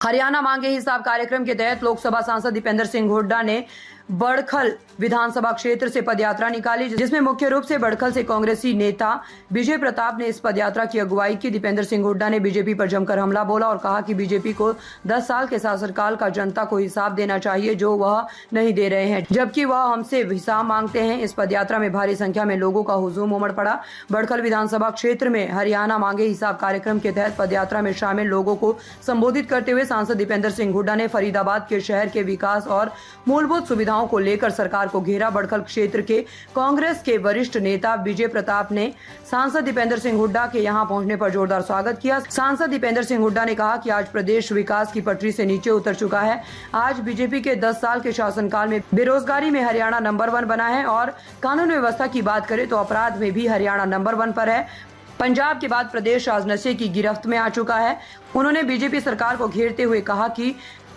हरियाणा मांगे हिसाब कार्यक्रम के तहत लोकसभा सांसद दीपेंद्र सिंह हुड्डा ने बड़खल विधानसभा क्षेत्र से पदयात्रा निकाली, जिसमें मुख्य रूप से बड़खल से कांग्रेसी नेता विजय प्रताप ने इस पदयात्रा की अगुवाई की। दीपेंद्र सिंह हुड्डा ने बीजेपी पर जमकर हमला बोला और कहा कि बीजेपी को 10 साल के शासनकाल का जनता को हिसाब देना चाहिए, जो वह नहीं दे रहे हैं, जबकि वह हमसे हिसाब मांगते हैं। इस पदयात्रा में भारी संख्या में लोगों का हुजूम उमड़ पड़ा। बड़खल विधानसभा क्षेत्र में हरियाणा मांगे हिसाब कार्यक्रम के तहत पदयात्रा में शामिल लोगों को संबोधित करते हुए सांसद दीपेंद्र सिंह हुड्डा ने फरीदाबाद के शहर के विकास और मूलभूत सुविधाओं को लेकर सरकार को घेरा। बड़खल क्षेत्र के कांग्रेस के वरिष्ठ नेता विजय प्रताप ने सांसद दीपेंद्र सिंह हुड्डा के यहां पहुंचने पर जोरदार स्वागत किया। सांसद दीपेंद्र सिंह हुड्डा ने कहा कि आज प्रदेश विकास की पटरी से नीचे उतर चुका है। आज बीजेपी के 10 साल के शासनकाल में बेरोजगारी में हरियाणा नंबर 1 बना है और कानून व्यवस्था की बात करें तो अपराध में भी हरियाणा नंबर 1 पर है। पंजाब के बाद प्रदेश आज नशे की गिरफ्त में आ चुका है। उन्होंने बीजेपी सरकार को घेरते हुए कहा कि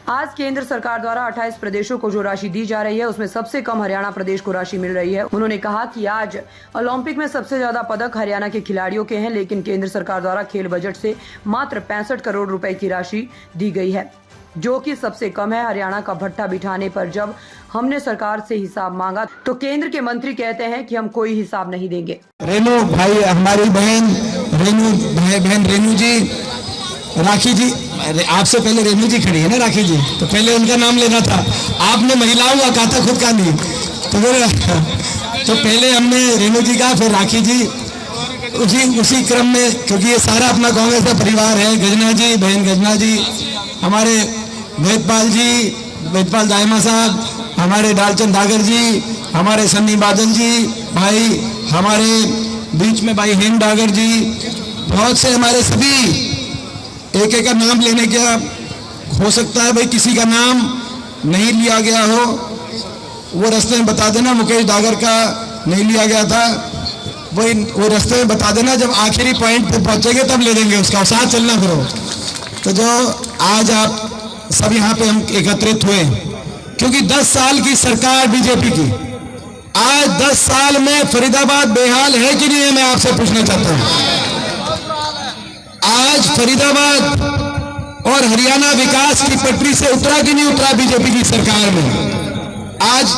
आज केंद्र सरकार द्वारा 28 प्रदेशों को जो राशि दी जा रही है, उसमें सबसे कम हरियाणा प्रदेश को राशि मिल रही है। उन्होंने कहा कि आज ओलंपिक में सबसे ज्यादा पदक हरियाणा के खिलाड़ियों के हैं, लेकिन केंद्र सरकार द्वारा खेल बजट से मात्र 65 करोड़ रुपए की राशि दी गई है, जो कि सबसे कम है। हरियाणा का भट्टा बिठाने पर जब हमने सरकार से हिसाब मांगा तो केंद्र के मंत्री कहते हैं कि हम कोई हिसाब नहीं देंगे। रेनू भाई, हमारी बहन रेनू भाई, बहन रेनू जी, राखी जी, आपसे पहले रेनू जी खड़ी है ना, राखी जी, तो पहले उनका नाम लेना था। आपने महिलाओं का कहा था, खुद का नहीं, तो पहले हमने रेनू जी का, फिर राखी जी, उसी क्रम में, क्योंकि ये सारा अपना कांग्रेस का परिवार है। गजना जी, बहन गजना जी, हमारे वेदपाल जी, वेदपाल दायमा साहब, हमारे डालचंद डागर जी, हमारे सन्नी बादल जी भाई, हमारे बीच में भाई हेम डागर जी, बहुत से हमारे सभी, एक एक का नाम लेने क्या हो सकता है भाई, किसी का नाम नहीं लिया गया हो वो रास्ते में बता देना। मुकेश डागर का नहीं लिया गया था, वो रास्ते में बता देना, जब आखिरी पॉइंट पे पहुंचेंगे तब ले देंगे उसका, साथ चलना करो। तो जो आज आप सब यहाँ पे हम एकत्रित हुए, क्योंकि 10 साल की सरकार बीजेपी की, आज 10 साल में फरीदाबाद बेहाल है कि नहीं है, मैं आपसे पूछना चाहता हूँ। आज फरीदाबाद और हरियाणा विकास की पटरी से उतरा कि नहीं उतरा बीजेपी की सरकार में? आज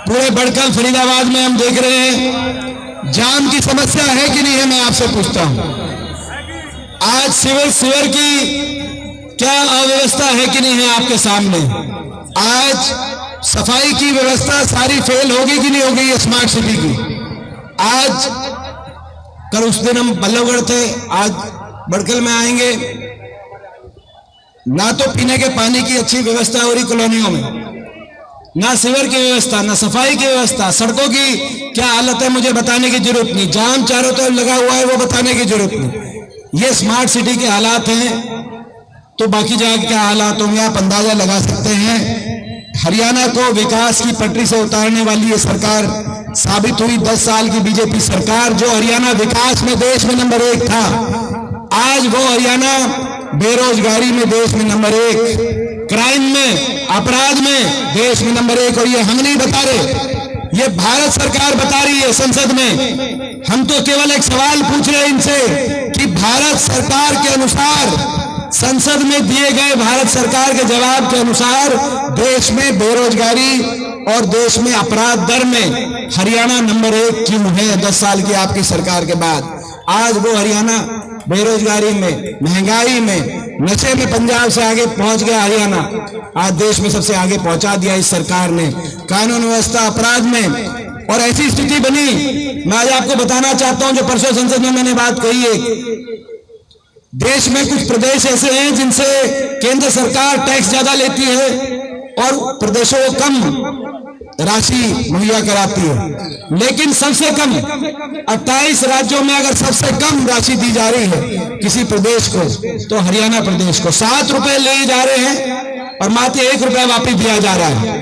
पूरे बड़खल फरीदाबाद में हम देख रहे हैं जाम की समस्या है कि नहीं है, मैं आपसे पूछता हूं। आज सिवर की क्या अव्यवस्था है कि नहीं है आपके सामने? आज सफाई की व्यवस्था सारी फेल होगी कि नहीं होगी स्मार्ट सिटी की? आज कल उस दिन हम बल्लभगढ़ थे, आज बड़खल में आएंगे, ना तो पीने के पानी की अच्छी व्यवस्था हो रही कॉलोनियों में, ना सीवर की व्यवस्था, ना सफाई की व्यवस्था, सड़कों की क्या हालत है मुझे बताने की जरूरत नहीं, जाम चारों तरफ लगा हुआ है वो बताने की जरूरत नहीं। ये स्मार्ट सिटी के हालात हैं, तो बाकी जगह के क्या हालात होंगे आप अंदाजा लगा सकते हैं। हरियाणा को विकास की पटरी से उतारने वाली ये सरकार साबित हुई। 10 साल की बीजेपी सरकार, जो हरियाणा विकास में देश में नंबर 1 था, आज वो हरियाणा बेरोजगारी में देश में नंबर 1, क्राइम में, अपराध में देश में नंबर 1। और ये हम नहीं बता रहे, ये भारत सरकार बता रही है संसद में। हम तो केवल एक सवाल पूछ रहे हैं इनसे कि भारत सरकार के अनुसार, संसद में दिए गए भारत सरकार के जवाब के अनुसार देश में बेरोजगारी और देश में अपराध दर में हरियाणा नंबर 1 क्यों है 10 साल की आपकी सरकार के बाद? आज वो हरियाणा बेरोजगारी में, महंगाई में, नशे में पंजाब से आगे पहुंच गया हरियाणा, आज देश में सबसे आगे पहुंचा दिया इस सरकार ने। कानून व्यवस्था, अपराध में, और ऐसी स्थिति बनी, मैं आज आपको बताना चाहता हूं, जो परसों संसद में मैंने बात कही है, देश में कुछ प्रदेश ऐसे हैं जिनसे केंद्र सरकार टैक्स ज्यादा लेती है और प्रदेशों को कम राशि मुहैया कराती है, लेकिन सबसे कम 28 राज्यों में अगर सबसे कम राशि दी जा रही है किसी प्रदेश को, तो हरियाणा प्रदेश को 7 रुपए ले जा रहे हैं और मात्र 1 रुपया वापिस दिया जा रहा है।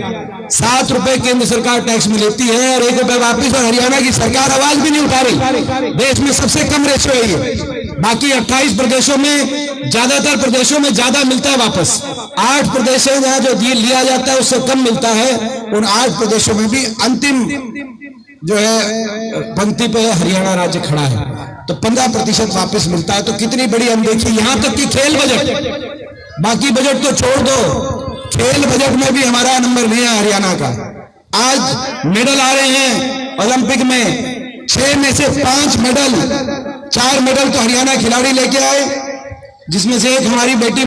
7 रुपए केंद्र सरकार टैक्स में लेती है और 1 रुपया वापिस, और हरियाणा की सरकार आवाज भी नहीं उठा रही। देश में सबसे कम रेशियो है ये। बाकी 28 प्रदेशों में, ज्यादातर प्रदेशों में ज्यादा मिलता है वापस। 8 प्रदेश है जहां जो लिया जाता है उससे कम मिलता है। उन 8 प्रदेशों में भी अंतिम जो है पंक्ति पे हरियाणा राज्य खड़ा है, तो 15% वापस मिलता है। तो कितनी बड़ी अनदेखी। यहां तक कि खेल बजट बाकी बजट तो छोड़ दो, खेल बजट में भी हमारा नंबर नहीं है हरियाणा का। आज मेडल आ रहे हैं ओलंपिक में, 6 में से 5 मेडल, 4 मेडल तो हरियाणा खिलाड़ी लेके आए, जिसमें से एक हमारी बेटी